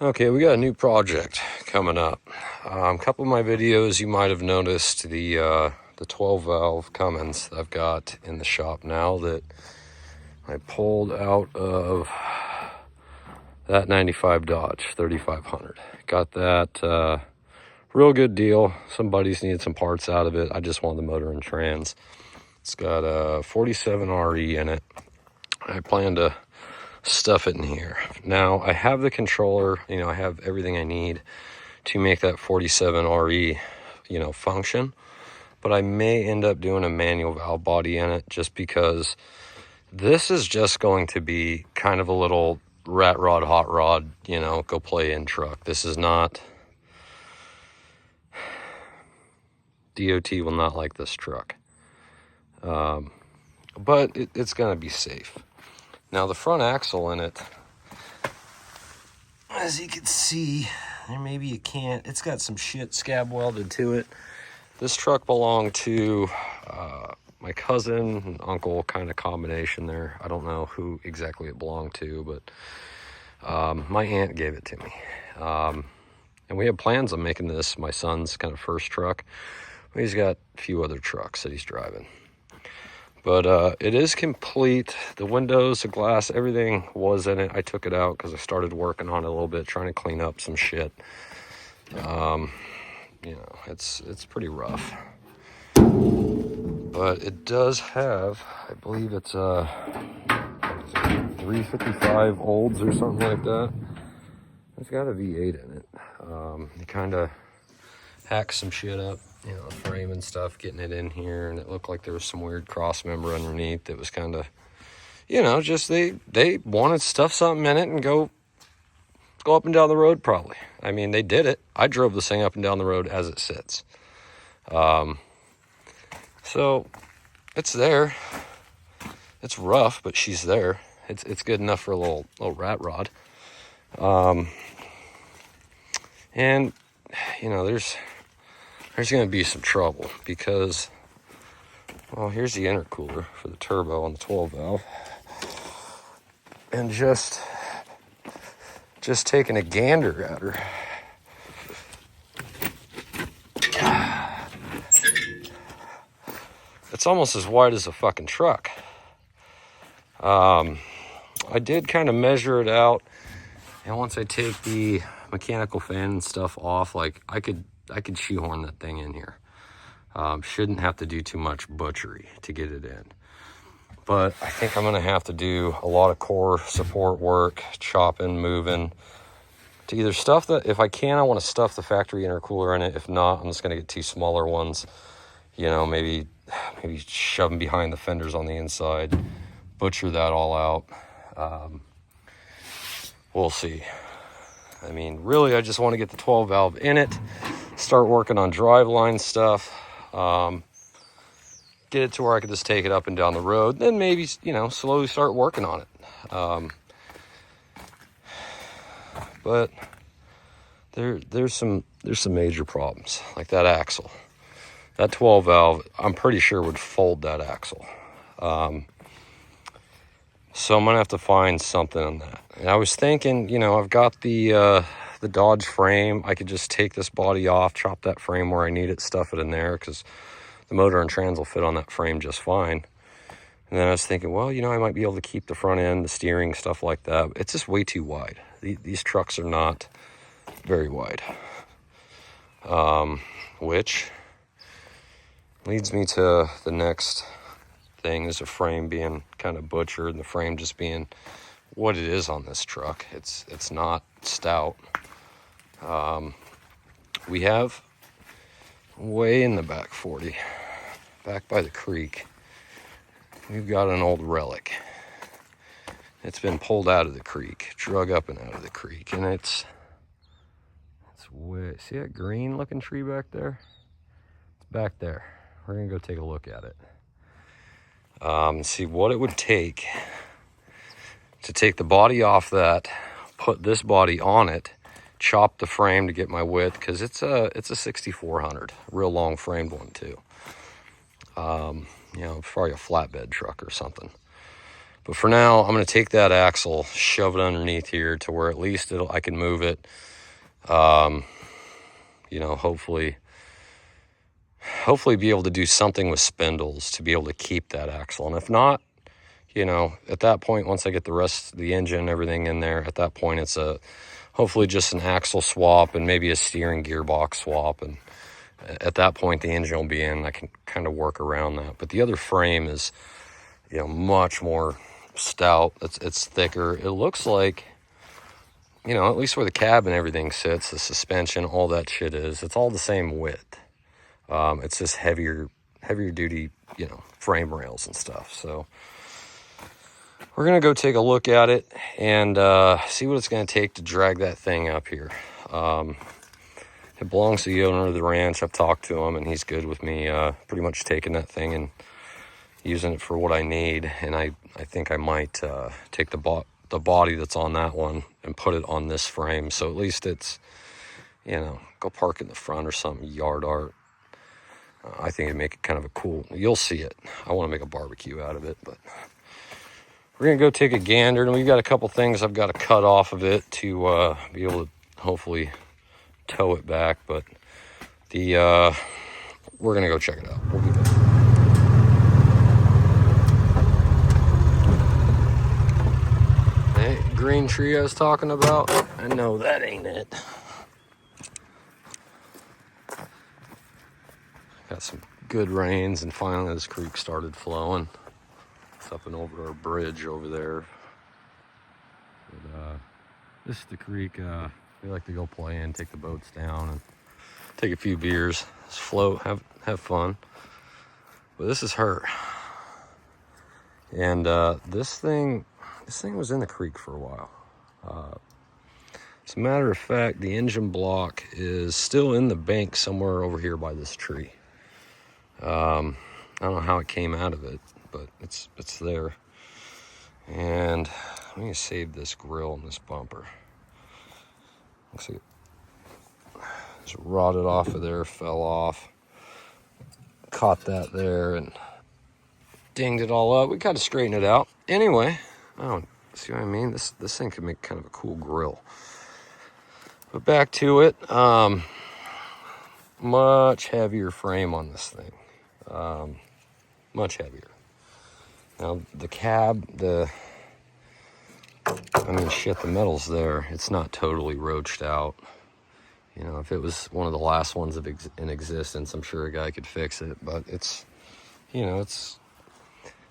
Okay, we got a new project coming up. A couple of my videos, you might have noticed the 12 valve Cummins that I've got in the shop now that I pulled out of that 95 Dodge 3500. Got that real good deal. Some buddies needed some parts out of it. I just wanted the motor and trans. It's got a 47 RE in it. I plan to stuff it in here. Now I have the controller, I have everything I need to make that 47 RE, function, but I may end up doing a manual valve body in it just because this is just going to be kind of a little rat rod, hot rod, go play in truck. This is not, DOT will not like this truck. But it's going to be safe. Now the front axle in it, as you can see, or maybe you can't, it's got some shit scab welded to it. This truck belonged to my cousin and uncle, kind of combination there. I don't know who exactly it belonged to, but my aunt gave it to me. And we have plans on making this my son's kind of first truck. He's got a few other trucks that he's driving. But it is complete. The windows, the glass, everything was in it. I took it out because I started working on it a little bit, trying to clean up some shit. It's pretty rough. But it does have, I believe it's 355 olds or something like that. It's got a V8 in it. It kind of hacked some shit up. The frame and stuff, getting it in here, and it looked like there was some weird cross member underneath that was kind of, just they wanted to stuff something in it and go up and down the road probably. I mean, they did it. I drove this thing up and down the road as it sits. So it's there. It's rough, but she's there. It's good enough for a little rat rod. And there's going to be some trouble because, well, here's the intercooler for the turbo on the 12 valve. And just taking a gander at her. It's almost as wide as a fucking truck. I did kind of measure it out. And once I take the mechanical fan and stuff off, like I could shoehorn that thing in here. Shouldn't have to do too much butchery to get it in. But I think I'm going to have to do a lot of core support work, chopping, moving, to either stuff that, if I can, I want to stuff the factory intercooler in it. If not, I'm just going to get two smaller ones, maybe shove them behind the fenders on the inside, butcher that all out. We'll see. I mean, really, I just want to get the 12 valve in it, start working on driveline stuff, get it to where I could just take it up and down the road, then maybe, slowly start working on it. But there's some major problems, like that axle. That 12 valve, I'm pretty sure would fold that axle. So I'm going to have to find something on that. And I was thinking, I've got the Dodge frame. I could just take this body off, chop that frame where I need it, stuff it in there, because the motor and trans will fit on that frame just fine. And then I was thinking, well, I might be able to keep the front end, the steering, stuff like that. It's just way too wide. These trucks are not very wide. Which leads me to the next thing, is a frame being kind of butchered, and the frame just being what it is on this truck. It's not stout. We have way in the back 40, back by the creek, we've got an old relic. It's been pulled out of the creek, drug up and out of the creek, and it's way, see that green looking tree back there? It's back there. We're gonna go take a look at it. See what it would take to take the body off that, put this body on it, chop the frame to get my width, because it's a 6400, real long framed one too. Probably a flatbed truck or something. But for now, I'm going to take that axle, shove it underneath here to where at least I can move it. You know, hopefully be able to do something with spindles to be able to keep that axle. And if not, you know, at that point, once I get the rest of the engine and everything in there, at that point, it's hopefully just an axle swap and maybe a steering gearbox swap. And at that point, the engine will be in. I can kind of work around that. But the other frame is, you know, much more stout. It's thicker. It looks like, you know, at least where the cab and everything sits, the suspension, all that shit is, it's all the same width. It's just heavier duty, you know, frame rails and stuff. So we're going to go take a look at it and see what it's going to take to drag that thing up here. It belongs to the owner of the ranch. I've talked to him, and he's good with me pretty much taking that thing and using it for what I need. And I think I might take the body that's on that one and put it on this frame. So at least it's, you know, go park in the front or something, yard art. I think it'd make it kind of a cool, you'll see it. I want to make a barbecue out of it, but we're going to go take a gander. And we've got a couple things I've got to cut off of it to be able to hopefully tow it back. But we're going to go check it out. We'll be back. Hey, green tree I was talking about? I know that ain't it. Got some good rains, and finally this creek started flowing. It's up and over our bridge over there. But, this is the creek. We like to go play in, take the boats down, and take a few beers, just float, have fun. But this is her. And this thing was in the creek for a while. As a matter of fact, the engine block is still in the bank somewhere over here by this tree. I don't know how it came out of it, but it's there. And I'm gonna save this grill and this bumper. Looks like it just rotted off of there, fell off. Caught that there and dinged it all up. We gotta straighten it out. Anyway, oh, see what I mean? This thing could make kind of a cool grill. But back to it. Much heavier frame on this thing. Much heavier. Now the cab, the metal's there. It's not totally roached out. You know, if it was one of the last ones in existence, I'm sure a guy could fix it. But it's, you know, it's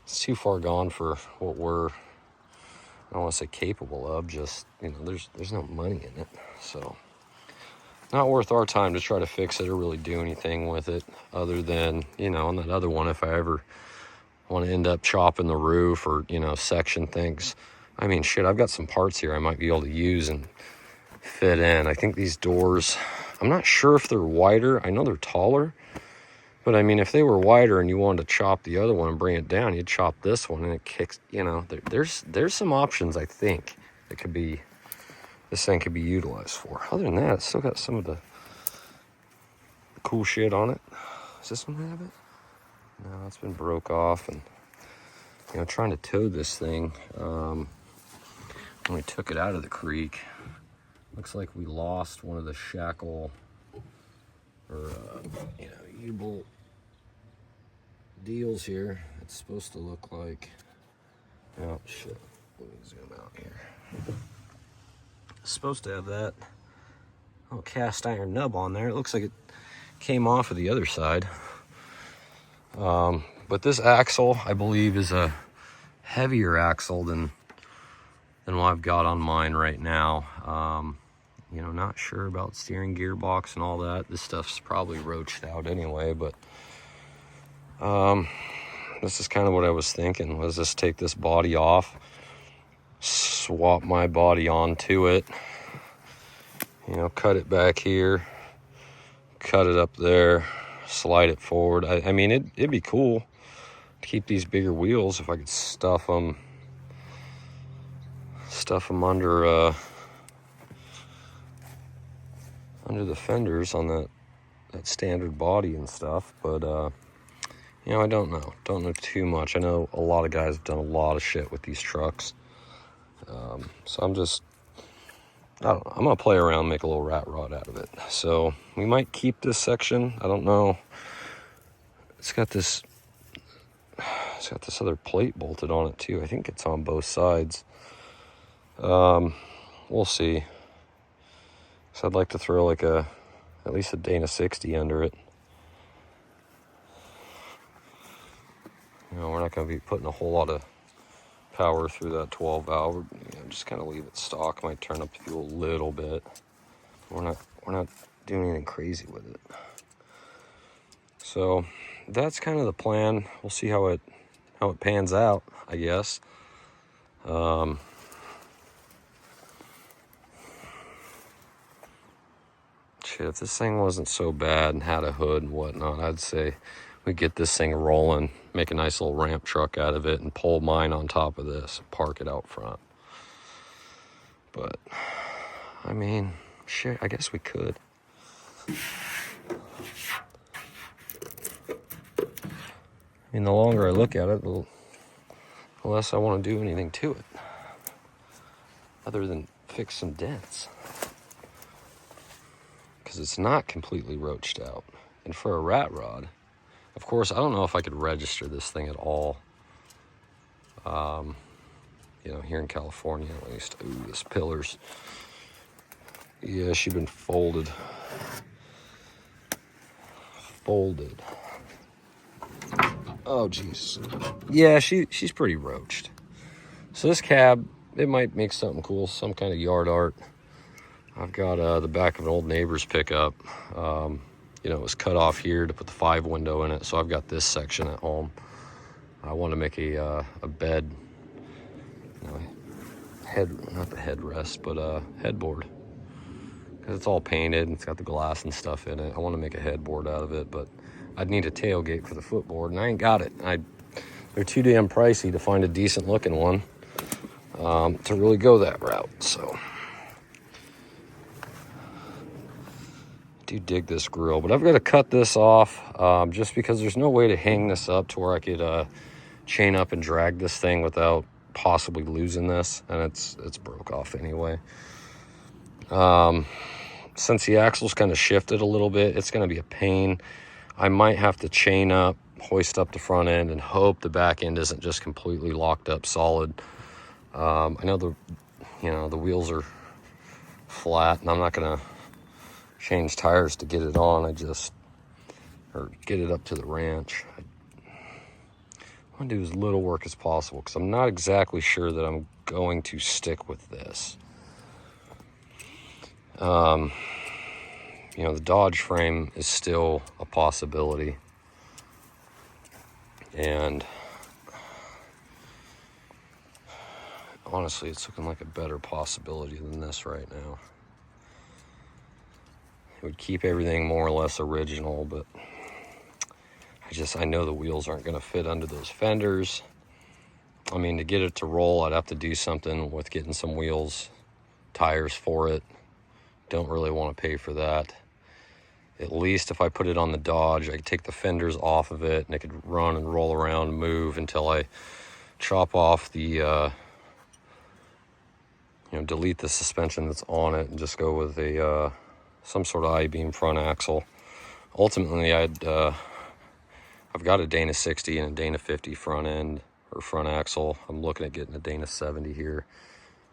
too far gone for what we're, I don't want to say capable of. Just, you know, there's no money in it. So not worth our time to try to fix it or really do anything with it, other than, you know, on that other one, if I ever want to end up chopping the roof or, you know, section things. I mean, shit, I've got some parts here I might be able to use and fit in. I think these doors, I'm not sure if they're wider. I know they're taller, but I mean, if they were wider and you wanted to chop the other one and bring it down, you'd chop this one and it kicks, you know, there's some options, I think, that could be, this thing could be utilized for. Other than that, it's still got some of the cool shit on it. Does this one have it? No, it's been broke off. And, you know, trying to tow this thing, when we took it out of the creek, looks like we lost one of the shackle or, you know, U-bolt deals here. It's supposed to look like, oh shit, let me zoom out here. It's supposed to have that little cast iron nub on there. It looks like it came off of the other side. But this axle, I believe, is a heavier axle than what I've got on mine right now. You know, not sure about steering gearbox and all that. This stuff's probably roached out anyway, but this is kind of what I was thinking, was just take this body off, swap my body onto it, you know, cut it back here, cut it up there, slide it forward. I mean, it'd be cool to keep these bigger wheels if I could stuff them under the fenders on that standard body and stuff. But You know, I don't know. Don't know too much. I know a lot of guys have done a lot of shit with these trucks. So I'm just, I don't know. I'm going to play around, make a little rat rod out of it. So we might keep this section. I don't know. It's got this other plate bolted on it too. I think it's on both sides. We'll see. So I'd like to throw like at least a Dana 60 under it. You know, we're not going to be putting a whole lot of power through that 12 valve. You know, just kind of leave it stock. Might turn up the fuel a little bit. We're not doing anything crazy with it. So that's kind of the plan. We'll see how it pans out, I guess. Shit, if this thing wasn't so bad and had a hood and whatnot, I'd say we get this thing rolling, make a nice little ramp truck out of it, and pull mine on top of this, park it out front. But, I mean, shit, I guess we could. I mean, the longer I look at it, the less I want to do anything to it, other than fix some dents. Because it's not completely roached out. And for a rat rod, of course, I don't know if I could register this thing at all. You know, here in California at least. Ooh, this pillar's, yeah, she's been folded. Oh, jeez. Yeah, she's pretty roached. So this cab, it might make something cool, some kind of yard art. I've got the back of an old neighbor's pickup. You know, it was cut off here to put the 5 window in it, so I've got this section at home. I want to make a bed, you know, not the headrest, but a headboard. Because it's all painted and it's got the glass and stuff in it. I want to make a headboard out of it, but I'd need a tailgate for the footboard, and I ain't got it. They're too damn pricey to find a decent looking one to really go that route, so. Do dig this grill, but I've got to cut this off just because there's no way to hang this up to where I could chain up and drag this thing without possibly losing this, and it's broke off anyway. Since the axle's kind of shifted a little bit, it's going to be a pain. I might have to chain up, hoist up the front end, and hope the back end isn't just completely locked up solid. I know the wheels are flat, and I'm not going to change tires to get it on. Or get it up to the ranch. I want to do as little work as possible because I'm not exactly sure that I'm going to stick with this. You know, the Dodge frame is still a possibility. And honestly, it's looking like a better possibility than this right now. It would keep everything more or less original, but I know the wheels aren't going to fit under those fenders. I mean, to get it to roll, I'd have to do something with getting some wheels, tires for it. Don't really want to pay for that. At least if I put it on the Dodge, I could take the fenders off of it and it could run and roll around and move until I chop off the, delete the suspension that's on it and just go with some sort of I-beam front axle. Ultimately, I've got a Dana 60 and a Dana 50 front end or front axle. I'm looking at getting a Dana 70 here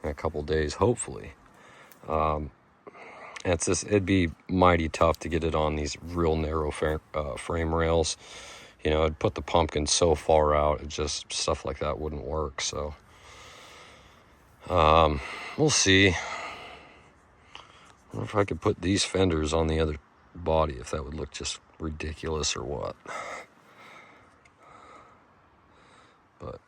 in a couple days, hopefully. It'd be mighty tough to get it on these real narrow frame rails. You know, I'd put the pumpkin so far out, stuff like that wouldn't work. So, we'll see. I wonder if I could put these fenders on the other body, if that would look just ridiculous or what. But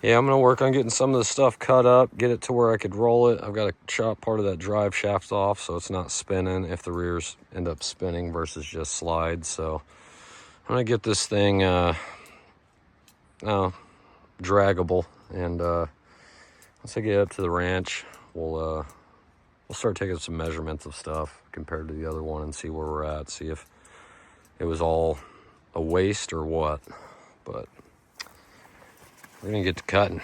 yeah, I'm going to work on getting some of the stuff cut up, get it to where I could roll it. I've got to chop part of that drive shaft off so it's not spinning if the rears end up spinning versus just slide. So I'm going to get this thing draggable. And once I get up to the ranch, we'll start taking some measurements of stuff compared to the other one and see where we're at. See if it was all a waste or what, but we're gonna get to cutting.